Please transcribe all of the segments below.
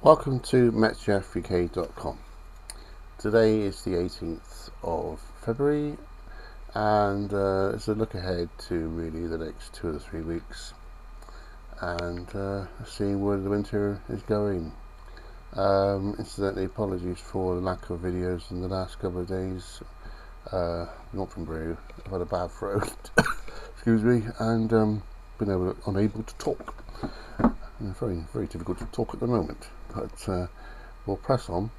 Welcome to MetJeffUK.com. Today is the 18th of February and it's a look ahead to really the next 2 or 3 weeks and seeing where the winter is going. Incidentally, apologies for the lack of videos in the last couple of days. Not from brew, I've had a bad throat, excuse me, and been unable to talk. Very, very difficult to talk at the moment, but we'll press on.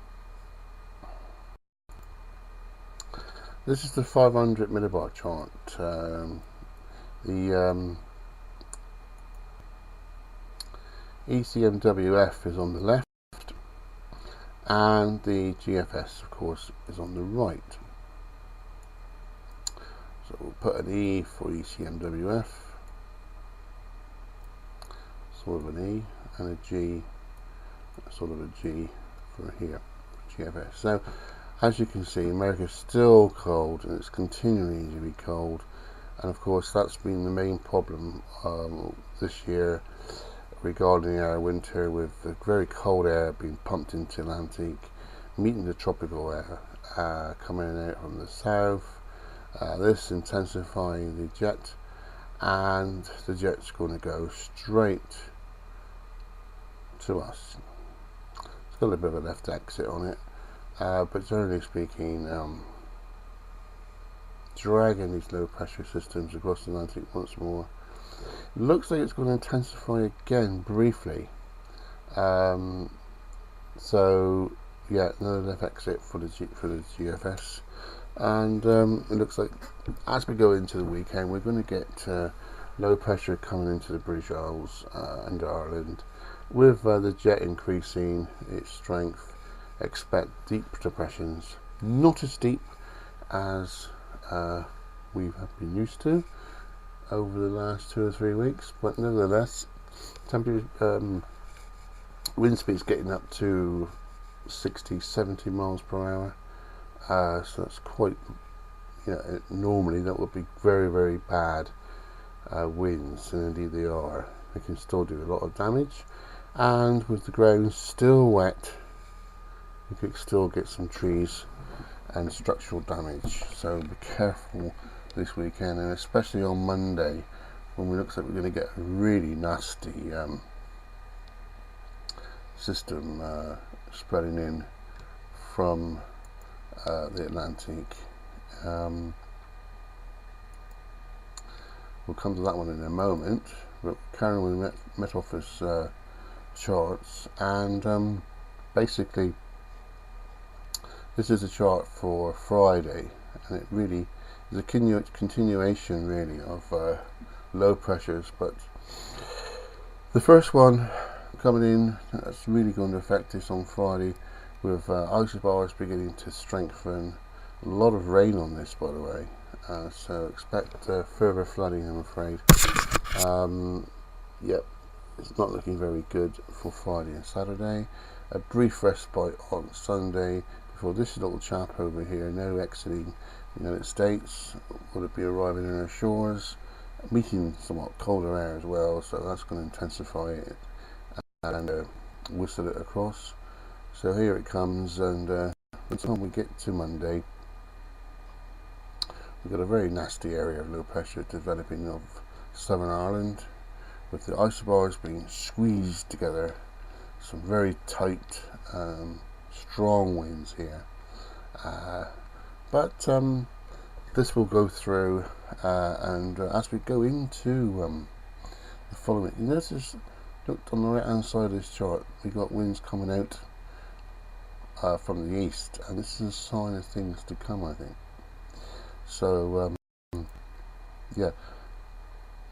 This is the 500 millibar chart. The ECMWF is on the left, and the GFS, of course, is on the right. So we'll put an E for ECMWF. Sort of an E, and a G, sort of a G for here, GFS. So as you can see, America's still cold and it's continuing to be cold, and of course that's been the main problem this year regarding our winter, with the very cold air being pumped into Atlantic, meeting the tropical air coming out from the south, this intensifying the jet, and the jet's going to go straight to us. It's got a bit of a left exit on it, but generally speaking, dragging these low pressure systems across the Atlantic once more. It looks like it's going to intensify again briefly. So yeah, another left exit for the GFS, and it looks like as we go into the weekend, we're going to get low pressure coming into the British Isles and Ireland. With the jet increasing its strength, expect deep depressions, not as deep as we have been used to over the last 2 or 3 weeks, but nevertheless, temperature, wind speeds getting up to 60-70 miles per hour. So that's quite, normally that would be very, very bad winds, and indeed they are. They can still do a lot of damage. And with the ground still wet, you could still get some trees and structural damage. So be careful this weekend, and especially on Monday, when it looks like we're going to get a really nasty system spreading in from the Atlantic. We'll come to that one in a moment, but carrying on with Met Office charts, and basically this is a chart for Friday, and it really is a continuation really of low pressures, but the first one coming in that's really going to affect us on Friday, with isobars beginning to strengthen. A lot of rain on this, by the way, so expect further flooding, I'm afraid. Yep, it's not looking very good for Friday and Saturday. A brief respite on Sunday before this little chap over here, now exiting the United States, will it be arriving in our shores, meeting somewhat colder air as well, so that's going to intensify it and whistle it across. So here it comes, and by the time we get to Monday, we've got a very nasty area of low pressure developing of Southern Ireland, with the isobars being squeezed together. Some very tight, strong winds here. But this will go through, and as we go into the following, you notice, look on the right hand side of this chart, we've got winds coming out from the east, and this is a sign of things to come, I think. So yeah,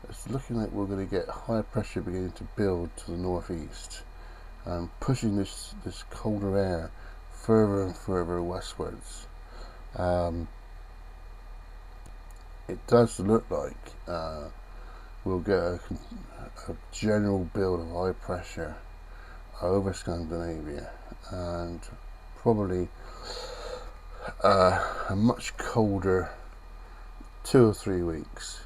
it's looking like we're going to get higher pressure beginning to build to the northeast, pushing this colder air further and further westwards. It does look like we'll get a general build of high pressure over Scandinavia, and probably a much colder 2 or 3 weeks,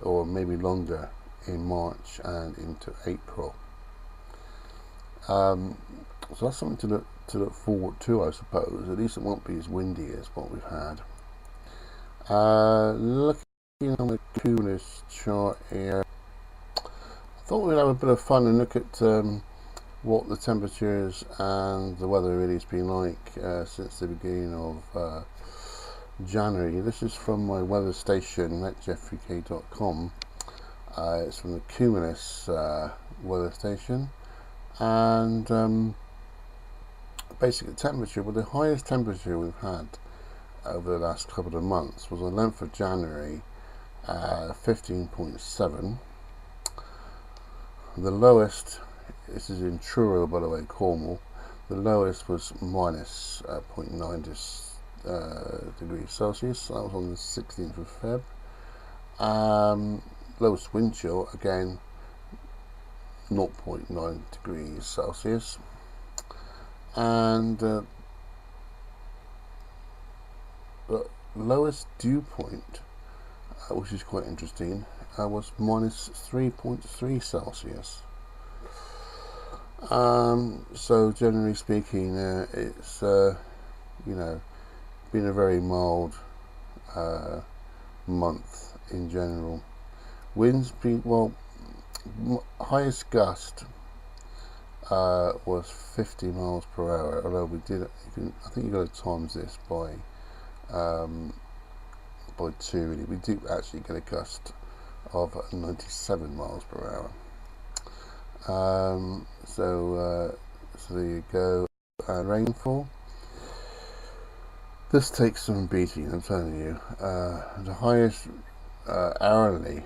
or maybe longer, in March and into April. So that's something to look forward to, I suppose. At least it won't be as windy as what we've had. Looking on the cumulus chart here, I thought we'd have a bit of fun and look at what the temperatures and the weather really has been like since the beginning of January. This is from my weather station, metjeffreyk.com. It's from the Cumulus weather station, and basically the temperature, well, the highest temperature we've had over the last couple of months was on the 11th of January, 15.7. The lowest, this is in Truro, by the way, Cornwall, the lowest was minus 0.9 degrees Celsius. That was on the 16th of Feb. Lowest wind chill, again, 0.9 degrees Celsius. And the lowest dew point, which is quite interesting, was minus 3.3 Celsius. So generally speaking, it's been a very mild month in general. Winds been, well, highest gust was 50 miles per hour, although we did, I think you got to times this by 2 really. We do actually get a gust of 97 miles per hour. So there you go. Rainfall. This takes some beating, I'm telling you. The highest hourly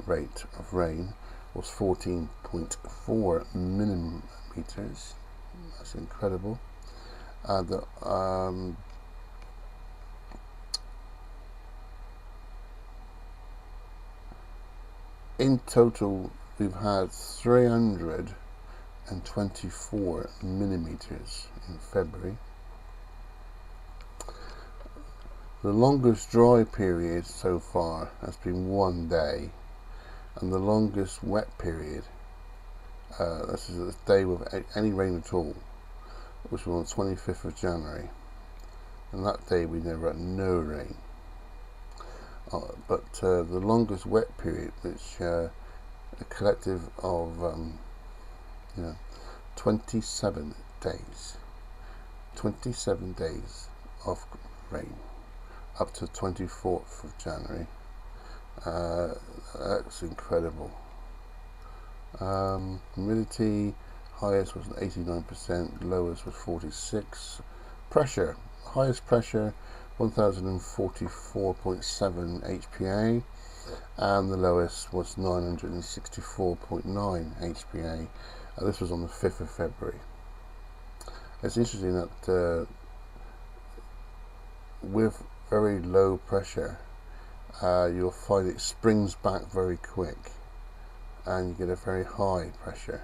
rate of rain was 14.4 millimeters. That's incredible. In total, we've had 324 millimeters in February. The longest dry period so far has been 1 day, and the longest wet period, this is a day with any rain at all, which was on the 25th of January, and that day we never had no rain. But the longest wet period, which a collective of 27 days of rain, up to 24th of January. That's incredible. Humidity, highest was 89%, lowest was 46%. Pressure, highest pressure 1044.7 HPA, and the lowest was 964.9 HPA. This was on the 5th of February. It's interesting that with very low pressure, you'll find it springs back very quick, and you get a very high pressure.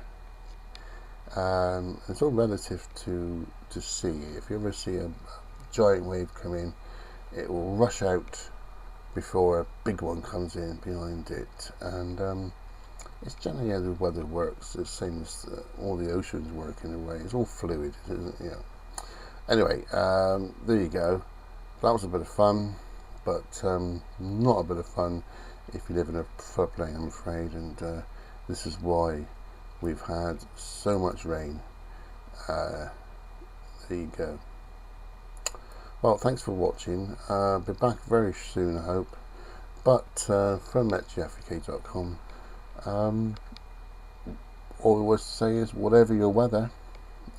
It's all relative to sea. If you ever see a giant wave come in, it will rush out before a big one comes in behind it, and it's generally how the weather works. It's the same as all the oceans work in a way. It's all fluid, isn't it? Yeah. Anyway, there you go. That was a bit of fun, but not a bit of fun if you live in a floodplain, I'm afraid, and this is why we've had so much rain. There you go. Well, thanks for watching. I'll be back very soon, I hope. But from metjeffreyk.com, all I was to say is, whatever your weather,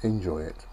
enjoy it.